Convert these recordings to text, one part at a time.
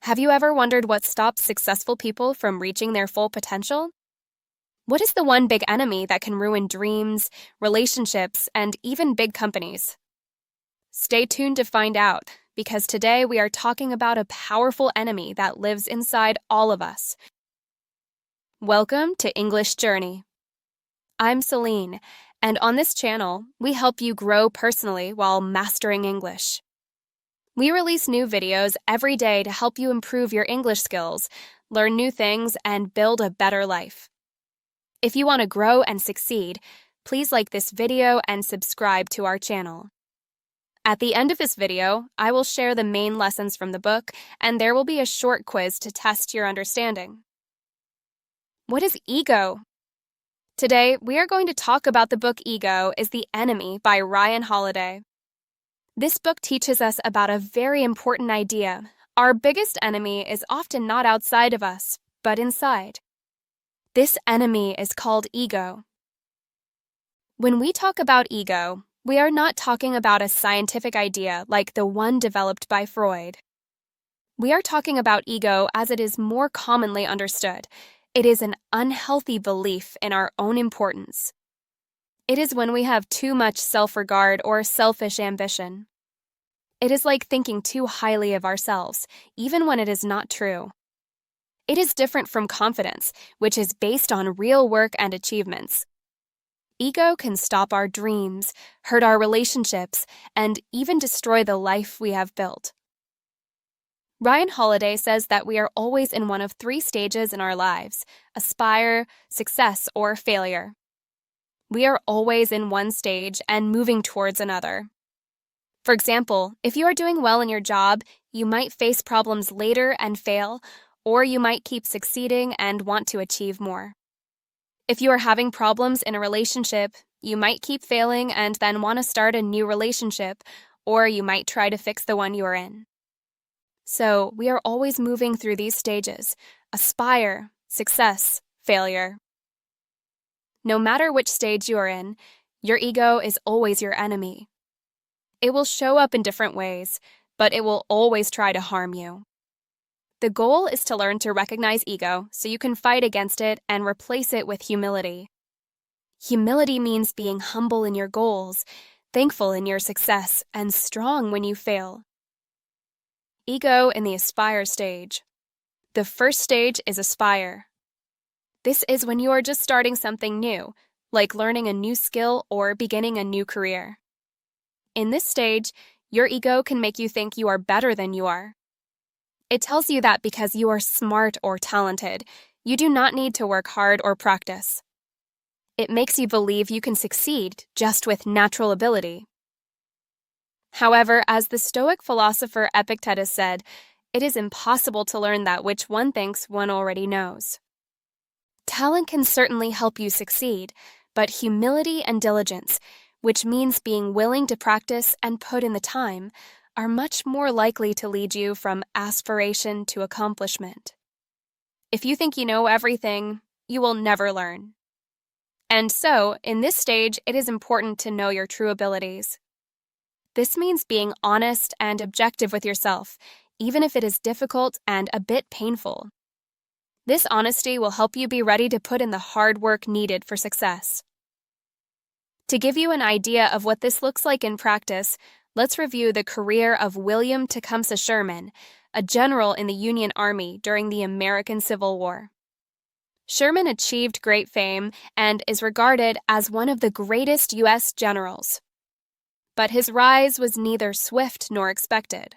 Have you ever wondered what stops successful people from reaching their full potential? What is the one big enemy that can ruin dreams, relationships, and even big companies? Stay tuned to find out, because today we are talking about a powerful enemy that lives inside all of us. Welcome to English Journey. I'm Celine, and on this channel, we help you grow personally while mastering English. We release new videos every day to help you improve your English skills, learn new things, and build a better life. If you want to grow and succeed, please like this video and subscribe to our channel. At the end of this video, I will share the main lessons from the book, and there will be a short quiz to test your understanding. What is ego? Today, we are going to talk about the book Ego is the Enemy by Ryan Holiday. This book teaches us about a very important idea. Our biggest enemy is often not outside of us, but inside. This enemy is called ego. When we talk about ego, we are not talking about a scientific idea like the one developed by Freud. We are talking about ego as it is more commonly understood. It is an unhealthy belief in our own importance. It is when we have too much self-regard or selfish ambition. It is like thinking too highly of ourselves, even when it is not true. It is different from confidence, which is based on real work and achievements. Ego can stop our dreams, hurt our relationships, and even destroy the life we have built. Ryan Holiday says that we are always in one of three stages in our lives: aspire, success, or failure. We are always in one stage and moving towards another. For example, if you are doing well in your job, you might face problems later and fail, or you might keep succeeding and want to achieve more. If you are having problems in a relationship, you might keep failing and then want to start a new relationship, or you might try to fix the one you are in. So, we are always moving through these stages: aspire, success, failure. No matter which stage you are in, your ego is always your enemy. It will show up in different ways, but it will always try to harm you. The goal is to learn to recognize ego so you can fight against it and replace it with humility. Humility means being humble in your goals, thankful in your success, and strong when you fail. Ego in the aspire stage. The first stage is aspire. This is when you are just starting something new, like learning a new skill or beginning a new career. In this stage, your ego can make you think you are better than you are. It tells you that because you are smart or talented, you do not need to work hard or practice. It makes you believe you can succeed just with natural ability. However, as the Stoic philosopher Epictetus said, it is impossible to learn that which one thinks one already knows. Talent can certainly help you succeed, but humility and diligence, which means being willing to practice and put in the time, are much more likely to lead you from aspiration to accomplishment. If you think you know everything, you will never learn. And so, in this stage, it is important to know your true abilities. This means being honest and objective with yourself, even if it is difficult and a bit painful. This honesty will help you be ready to put in the hard work needed for success. To give you an idea of what this looks like in practice, let's review the career of William Tecumseh Sherman, a general in the Union Army during the American Civil War. Sherman achieved great fame and is regarded as one of the greatest U.S. generals. But his rise was neither swift nor expected.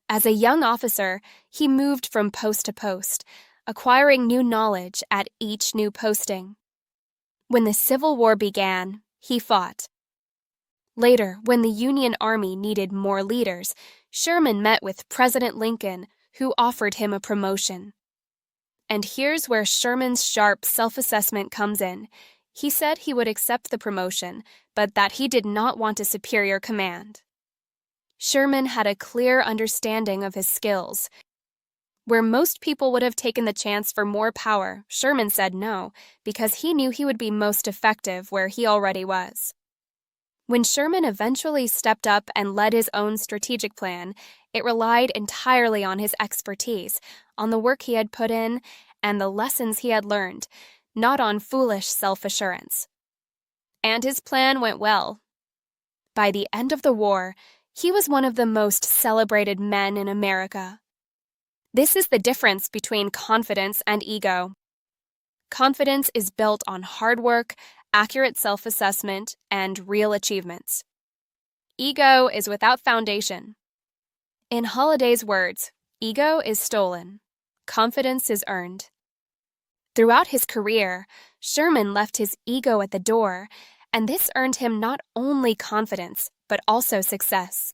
As a young officer, he moved from post to post, acquiring new knowledge at each new posting. When the Civil War began, he fought. Later, when the Union Army needed more leaders, Sherman met with President Lincoln, who offered him a promotion. And here's where Sherman's sharp self-assessment comes in. He said he would accept the promotion, but that he did not want a superior command. Sherman had a clear understanding of his skills. Where most people would have taken the chance for more power, Sherman said no, because he knew he would be most effective where he already was. When Sherman eventually stepped up and led his own strategic plan, it relied entirely on his expertise, on the work he had put in, and the lessons he had learned, not on foolish self-assurance. And his plan went well. By the end of the war, he was one of the most celebrated men in America. This is the difference between confidence and ego. Confidence is built on hard work, accurate self-assessment, and real achievements. Ego is without foundation. In Holliday's words, ego is stolen. Confidence is earned. Throughout his career, Sherman left his ego at the door, and this earned him not only confidence, but also success.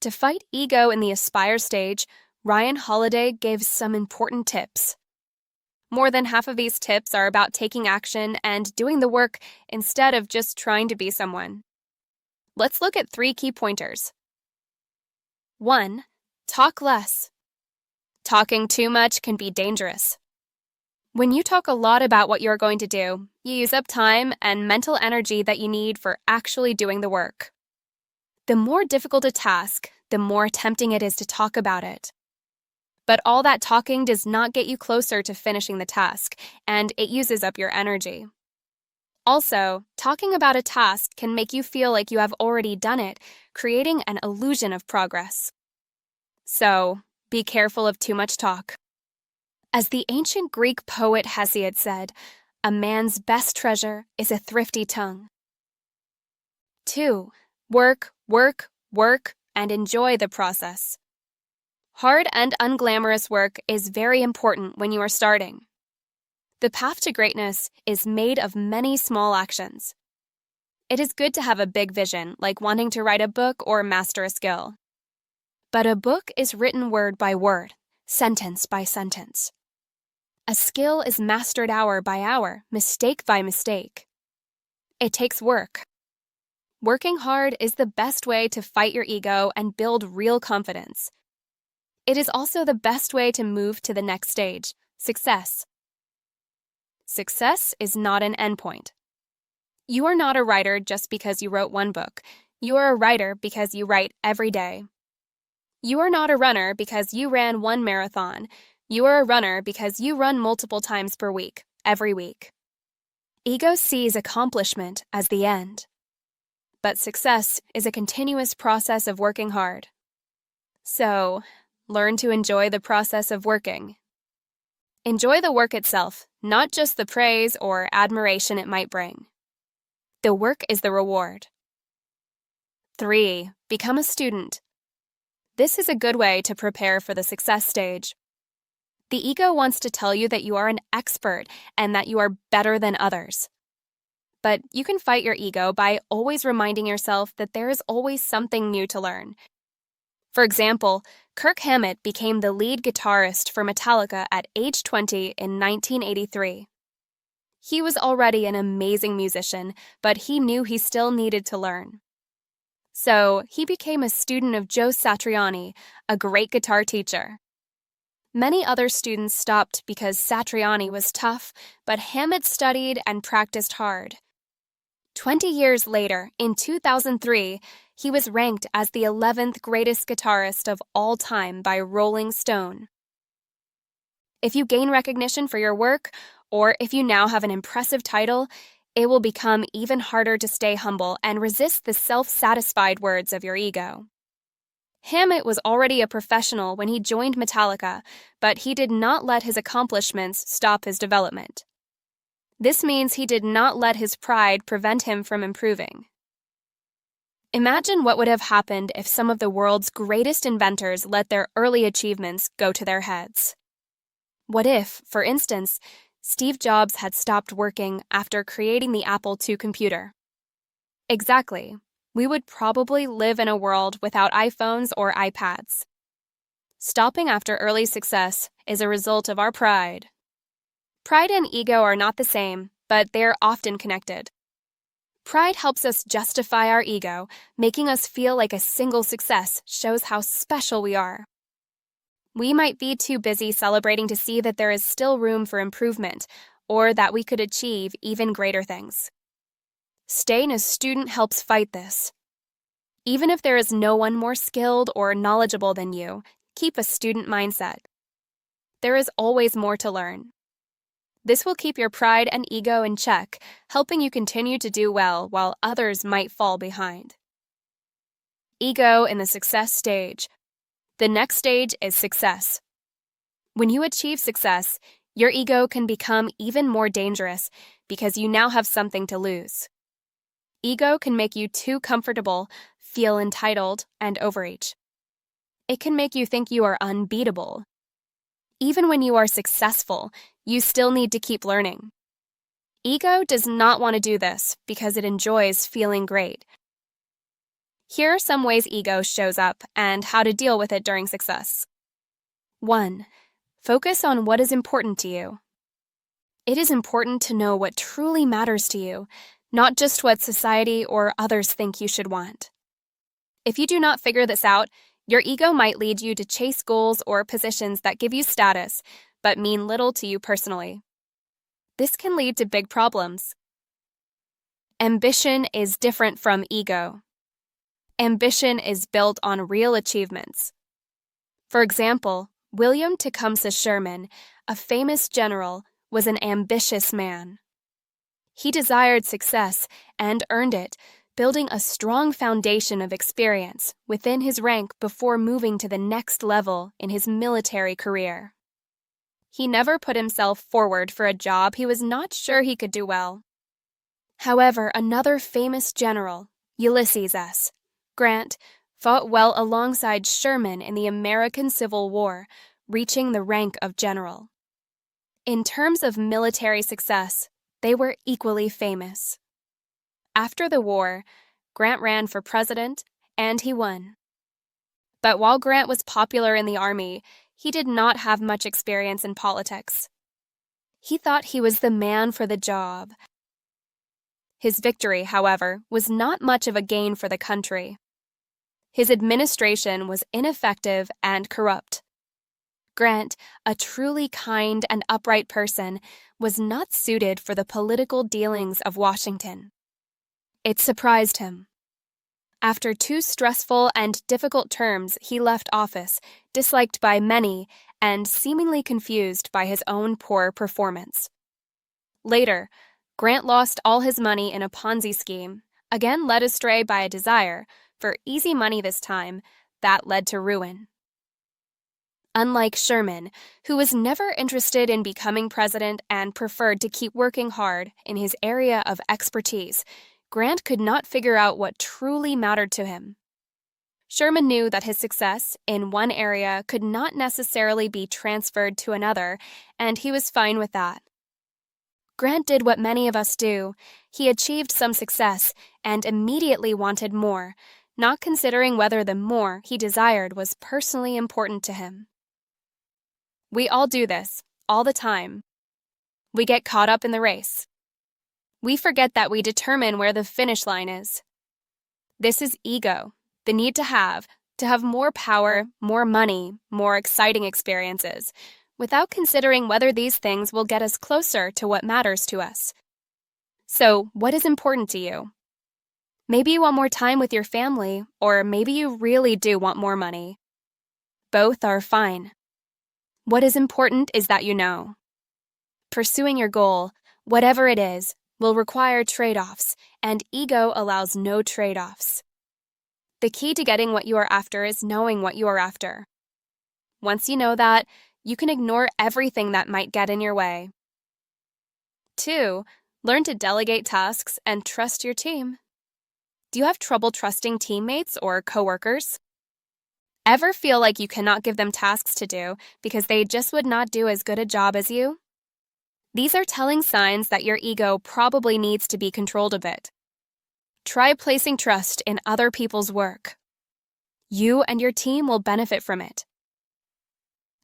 To fight ego in the aspire stage, Ryan Holiday gave some important tips. More than half of these tips are about taking action and doing the work instead of just trying to be someone. Let's look at 3 key pointers. 1. Talk less. Talking too much can be dangerous. When you talk a lot about what you're going to do, you use up time and mental energy that you need for actually doing the work. The more difficult a task, the more tempting it is to talk about it. But all that talking does not get you closer to finishing the task, and it uses up your energy. Also, talking about a task can make you feel like you have already done it, creating an illusion of progress. So, be careful of too much talk. As the ancient Greek poet Hesiod said, a man's best treasure is a thrifty tongue. 2. Work, work, work, and enjoy the process. Hard and unglamorous work is very important when you are starting. The path to greatness is made of many small actions. It is good to have a big vision, like wanting to write a book or master a skill. But a book is written word by word, sentence by sentence. A skill is mastered hour by hour, mistake by mistake. It takes work. Working hard is the best way to fight your ego and build real confidence. It is also the best way to move to the next stage, success. Success is not an endpoint. You are not a writer just because you wrote one book. You are a writer because you write every day. You are not a runner because you ran one marathon. You are a runner because you run multiple times per week, every week. Ego sees accomplishment as the end. But success is a continuous process of working hard. So, learn to enjoy the process of working. Enjoy the work itself, not just the praise or admiration it might bring. The work is the reward. 3. Become a student. This is a good way to prepare for the success stage. The ego wants to tell you that you are an expert and that you are better than others. But you can fight your ego by always reminding yourself that there is always something new to learn. For example, Kirk Hammett became the lead guitarist for Metallica at age 20 in 1983. He was already an amazing musician, but he knew he still needed to learn. So, he became a student of Joe Satriani, a great guitar teacher. Many other students stopped because Satriani was tough, but Hammett studied and practiced hard. 20 years later, in 2003, he was ranked as the 11th greatest guitarist of all time by Rolling Stone. If you gain recognition for your work, or if you now have an impressive title, it will become even harder to stay humble and resist the self-satisfied words of your ego. Hammett was already a professional when he joined Metallica, but he did not let his accomplishments stop his development. This means he did not let his pride prevent him from improving. Imagine what would have happened if some of the world's greatest inventors let their early achievements go to their heads. What if, for instance, Steve Jobs had stopped working after creating the Apple II computer? Exactly. We would probably live in a world without iPhones or iPads. Stopping after early success is a result of our pride. Pride and ego are not the same, but they are often connected. Pride helps us justify our ego, making us feel like a single success shows how special we are. We might be too busy celebrating to see that there is still room for improvement, or that we could achieve even greater things. Staying a student helps fight this. Even if there is no one more skilled or knowledgeable than you, keep a student mindset. There is always more to learn. This will keep your pride and ego in check, helping you continue to do well while others might fall behind. Ego in the success stage. The next stage is success. When you achieve success, your ego can become even more dangerous because you now have something to lose. Ego can make you too comfortable, feel entitled, and overreach. It can make you think you are unbeatable. Even when you are successful, you still need to keep learning. Ego does not want to do this because it enjoys feeling great. Here are some ways ego shows up and how to deal with it during success. 1. Focus on what is important to you. It is important to know what truly matters to you, not just what society or others think you should want. If you do not figure this out, your ego might lead you to chase goals or positions that give you status, but mean little to you personally. This can lead to big problems. Ambition is different from ego. Ambition is built on real achievements. For example, William Tecumseh Sherman, a famous general, was an ambitious man. He desired success and earned it, building a strong foundation of experience within his rank before moving to the next level in his military career. He never put himself forward for a job he was not sure he could do well. However, another famous general, Ulysses S. Grant, fought well alongside Sherman in the American Civil War, reaching the rank of general. In terms of military success, they were equally famous. After the war, Grant ran for president, and he won. But while Grant was popular in the army, he did not have much experience in politics. He thought he was the man for the job. His victory, however, was not much of a gain for the country. His administration was ineffective and corrupt. Grant, a truly kind and upright person, was not suited for the political dealings of Washington. It surprised him. After 2 stressful and difficult terms, he left office, disliked by many and seemingly confused by his own poor performance. Later, Grant lost all his money in a Ponzi scheme, again led astray by a desire, for easy money this time, that led to ruin. Unlike Sherman, who was never interested in becoming president and preferred to keep working hard in his area of expertise, Grant could not figure out what truly mattered to him. Sherman knew that his success in one area could not necessarily be transferred to another, and he was fine with that. Grant did what many of us do. He achieved some success and immediately wanted more, not considering whether the more he desired was personally important to him. We all do this, all the time. We get caught up in the race. We forget that we determine where the finish line is. This is ego, the need to have more power, more money, more exciting experiences, without considering whether these things will get us closer to what matters to us. So, what is important to you? Maybe you want more time with your family, or maybe you really do want more money. Both are fine. What is important is that you know. Pursuing your goal, whatever it is, will require trade-offs, and ego allows no trade-offs. The key to getting what you are after is knowing what you are after. Once you know that, you can ignore everything that might get in your way. 2. Learn to delegate tasks and trust your team. Do you have trouble trusting teammates or coworkers? Ever feel like you cannot give them tasks to do because they just would not do as good a job as you? These are telling signs that your ego probably needs to be controlled a bit. Try placing trust in other people's work. You and your team will benefit from it.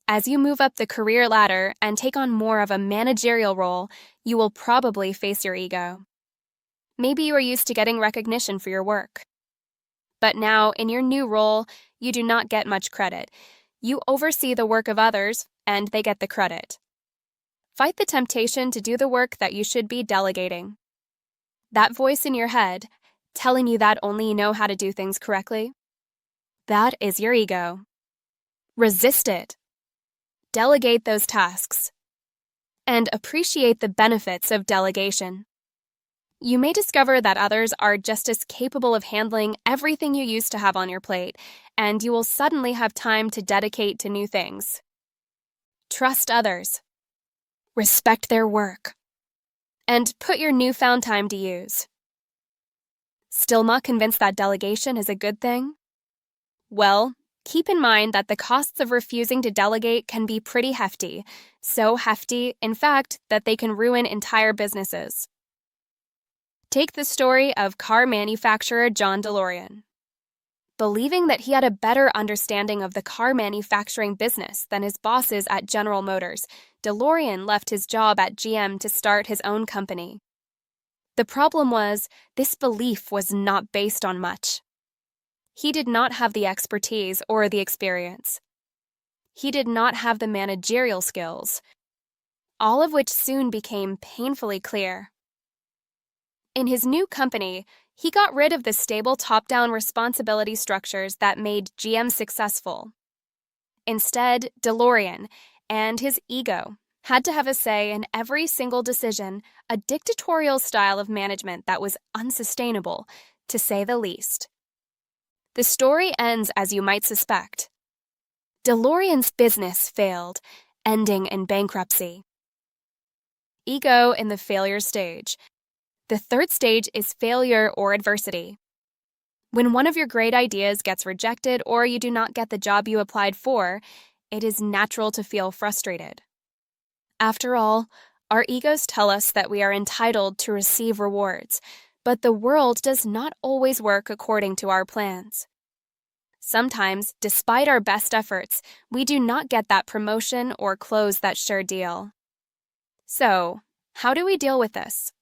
As you move up the career ladder and take on more of a managerial role, you will probably face your ego. Maybe you are used to getting recognition for your work. But now, in your new role, you do not get much credit. You oversee the work of others, and they get the credit. Fight the temptation to do the work that you should be delegating. That voice in your head, telling you that only you know how to do things correctly, that is your ego. Resist it. Delegate those tasks. And appreciate the benefits of delegation. You may discover that others are just as capable of handling everything you used to have on your plate, and you will suddenly have time to dedicate to new things. Trust others. Respect their work. And put your newfound time to use. Still not convinced that delegation is a good thing? Well, keep in mind that the costs of refusing to delegate can be pretty hefty. So hefty, in fact, that they can ruin entire businesses. Take the story of car manufacturer John DeLorean. Believing that he had a better understanding of the car manufacturing business than his bosses at General Motors, DeLorean left his job at GM to start his own company. The problem was, this belief was not based on much. He did not have the expertise or the experience. He did not have the managerial skills, all of which soon became painfully clear. In his new company, he got rid of the stable top-down responsibility structures that made GM successful. Instead, DeLorean and his ego had to have a say in every single decision, a dictatorial style of management that was unsustainable, to say the least. The story ends as you might suspect. DeLorean's business failed, ending in bankruptcy. Ego in the failure stage. The third stage is failure or adversity. When one of your great ideas gets rejected or you do not get the job you applied for, it is natural to feel frustrated. After all, our egos tell us that we are entitled to receive rewards, but the world does not always work according to our plans. Sometimes, despite our best efforts, we do not get that promotion or close that sure deal. So, how do we deal with this?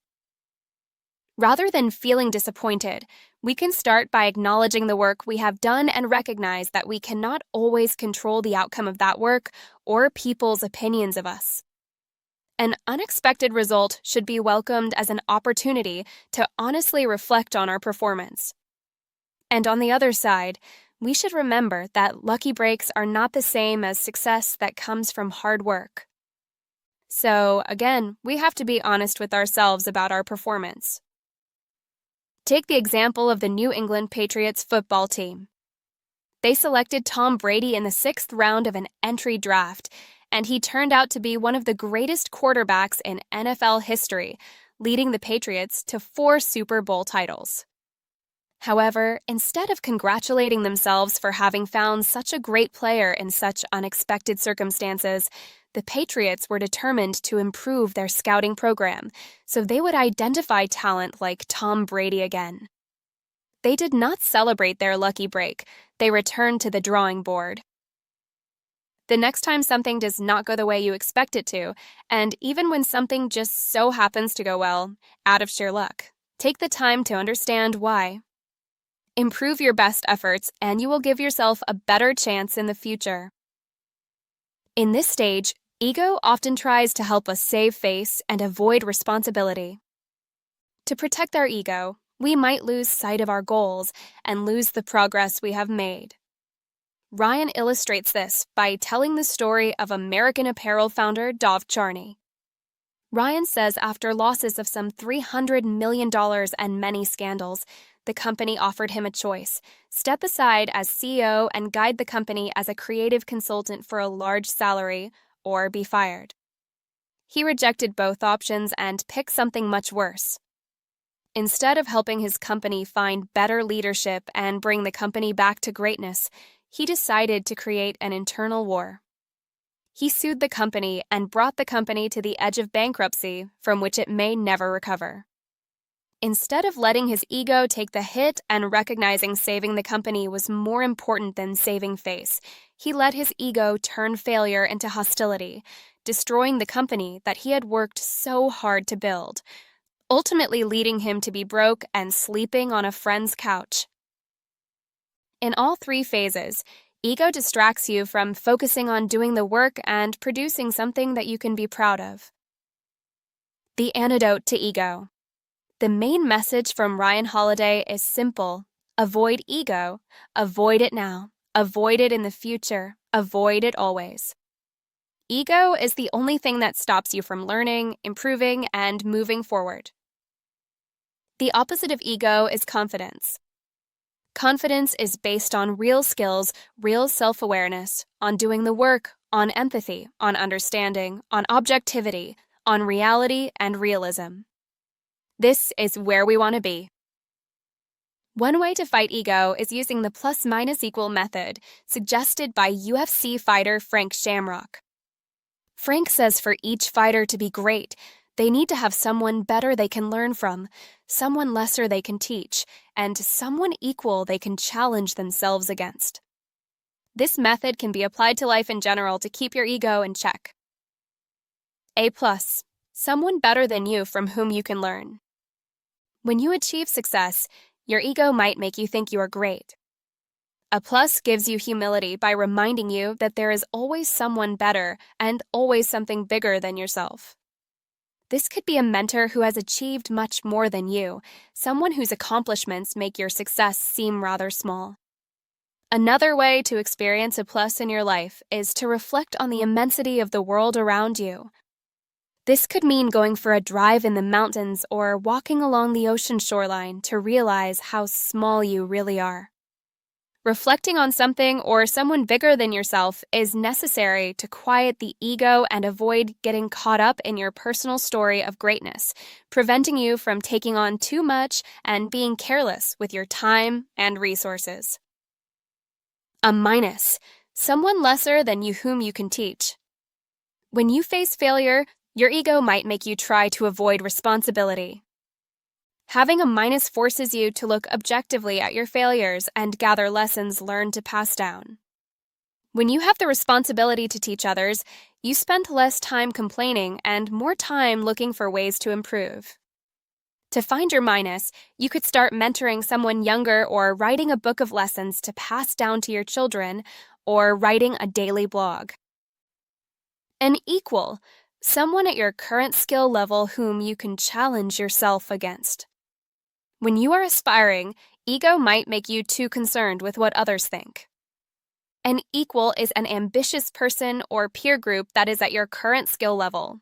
Rather than feeling disappointed, we can start by acknowledging the work we have done and recognize that we cannot always control the outcome of that work or people's opinions of us. An unexpected result should be welcomed as an opportunity to honestly reflect on our performance. And on the other side, we should remember that lucky breaks are not the same as success that comes from hard work. So, again, we have to be honest with ourselves about our performance. Take the example of the New England Patriots football team. They selected Tom Brady in the 6th round of an entry draft, and he turned out to be one of the greatest quarterbacks in NFL history, leading the Patriots to 4 Super Bowl titles. However, instead of congratulating themselves for having found such a great player in such unexpected circumstances, the Patriots were determined to improve their scouting program, so they would identify talent like Tom Brady again. They did not celebrate their lucky break. They returned to the drawing board. The next time something does not go the way you expect it to, and even when something just so happens to go well, out of sheer luck, take the time to understand why. Improve your best efforts, and you will give yourself a better chance in the future. In this stage, ego often tries to help us save face and avoid responsibility. To protect our ego, we might lose sight of our goals and lose the progress we have made. Ryan illustrates this by telling the story of American Apparel founder Dov Charney. Ryan says after losses of some $300 million and many scandals, the company offered him a choice: step aside as CEO and guide the company as a creative consultant for a large salary, or be fired. He rejected both options and picked something much worse. Instead of helping his company find better leadership and bring the company back to greatness, he decided to create an internal war. He sued the company and brought the company to the edge of bankruptcy, from which it may never recover. Instead of letting his ego take the hit and recognizing saving the company was more important than saving face, he let his ego turn failure into hostility, destroying the company that he had worked so hard to build, ultimately leading him to be broke and sleeping on a friend's couch. In all 3 phases, ego distracts you from focusing on doing the work and producing something that you can be proud of. The antidote to ego. The main message from Ryan Holiday is simple. Avoid ego. Avoid it now. Avoid it in the future. Avoid it always. Ego is the only thing that stops you from learning, improving, and moving forward. The opposite of ego is confidence. Confidence is based on real skills, real self-awareness, on doing the work, on empathy, on understanding, on objectivity, on reality and realism. This is where we want to be. One way to fight ego is using the plus-minus-equal method suggested by UFC fighter Frank Shamrock. Frank says for each fighter to be great, they need to have someone better they can learn from, someone lesser they can teach, and someone equal they can challenge themselves against. This method can be applied to life in general to keep your ego in check. A+, someone better than you from whom you can learn. When you achieve success, your ego might make you think you are great. A plus gives you humility by reminding you that there is always someone better and always something bigger than yourself. This could be a mentor who has achieved much more than you, someone whose accomplishments make your success seem rather small. Another way to experience a plus in your life is to reflect on the immensity of the world around you. This could mean going for a drive in the mountains or walking along the ocean shoreline to realize how small you really are. Reflecting on something or someone bigger than yourself is necessary to quiet the ego and avoid getting caught up in your personal story of greatness, preventing you from taking on too much and being careless with your time and resources. A-, someone lesser than you whom you can teach. When you face failure, your ego might make you try to avoid responsibility. Having a- forces you to look objectively at your failures and gather lessons learned to pass down. When you have the responsibility to teach others, you spend less time complaining and more time looking for ways to improve. To find your minus, you could start mentoring someone younger or writing a book of lessons to pass down to your children or writing a daily blog. An equal, someone at your current skill level whom you can challenge yourself against. When you are aspiring, ego might make you too concerned with what others think. An equal is an ambitious person or peer group that is at your current skill level.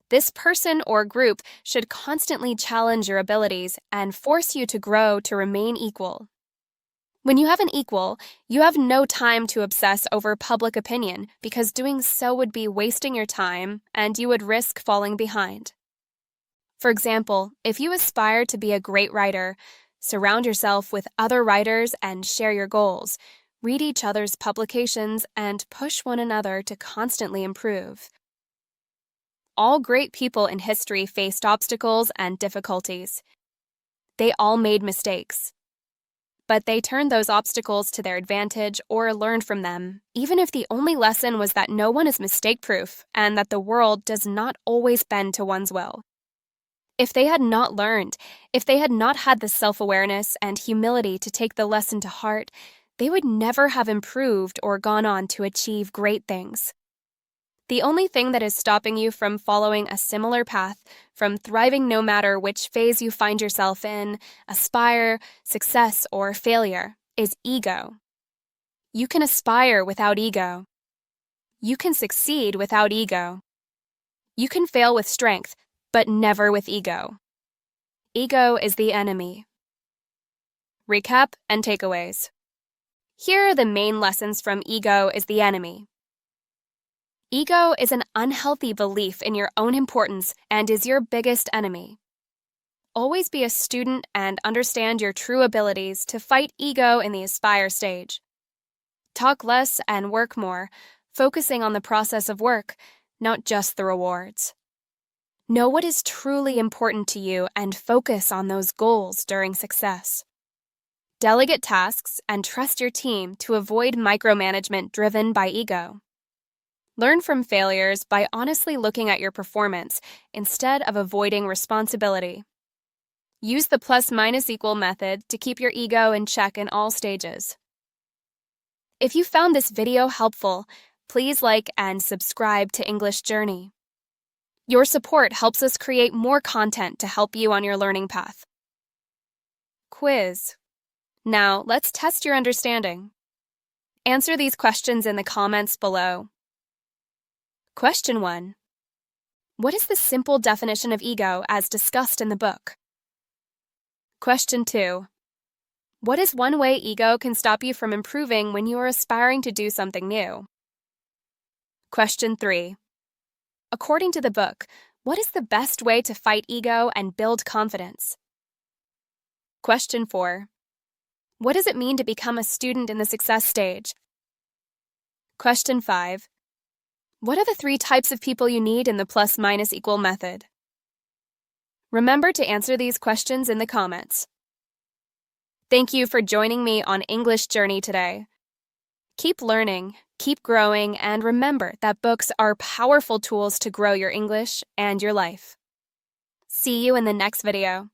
This person or group should constantly challenge your abilities and force you to grow to remain equal. When you have an equal, you have no time to obsess over public opinion because doing so would be wasting your time and you would risk falling behind. For example, if you aspire to be a great writer, surround yourself with other writers and share your goals, read each other's publications, and push one another to constantly improve. All great people in history faced obstacles and difficulties. They all made mistakes. But they turned those obstacles to their advantage or learned from them, even if the only lesson was that no one is mistake-proof and that the world does not always bend to one's will. If they had not learned, if they had not had the self-awareness and humility to take the lesson to heart, they would never have improved or gone on to achieve great things. The only thing that is stopping you from following a similar path, from thriving no matter which phase you find yourself in, aspire, success, or failure, is ego. You can aspire without ego. You can succeed without ego. You can fail with strength, but never with ego. Ego is the enemy. Recap and takeaways. Here are the main lessons from ego is the enemy. Ego is an unhealthy belief in your own importance and is your biggest enemy. Always be a student and understand your true abilities to fight ego in the aspire stage. Talk less and work more, focusing on the process of work, not just the rewards. Know what is truly important to you and focus on those goals during success. Delegate tasks and trust your team to avoid micromanagement driven by ego. Learn from failures by honestly looking at your performance instead of avoiding responsibility. Use the plus-minus-equal method to keep your ego in check in all stages. If you found this video helpful, please like and subscribe to English Journey. Your support helps us create more content to help you on your learning path. Quiz. Now, let's test your understanding. Answer these questions in the comments below. Question 1. What is the simple definition of ego as discussed in the book? Question 2. What is one way ego can stop you from improving when you are aspiring to do something new? Question 3. According to the book, what is the best way to fight ego and build confidence? Question 4. What does it mean to become a student in the success stage? Question 5. What are the 3 types of people you need in the plus-minus-equal method? Remember to answer these questions in the comments. Thank you for joining me on English Journey today. Keep learning, keep growing, and remember that books are powerful tools to grow your English and your life. See you in the next video.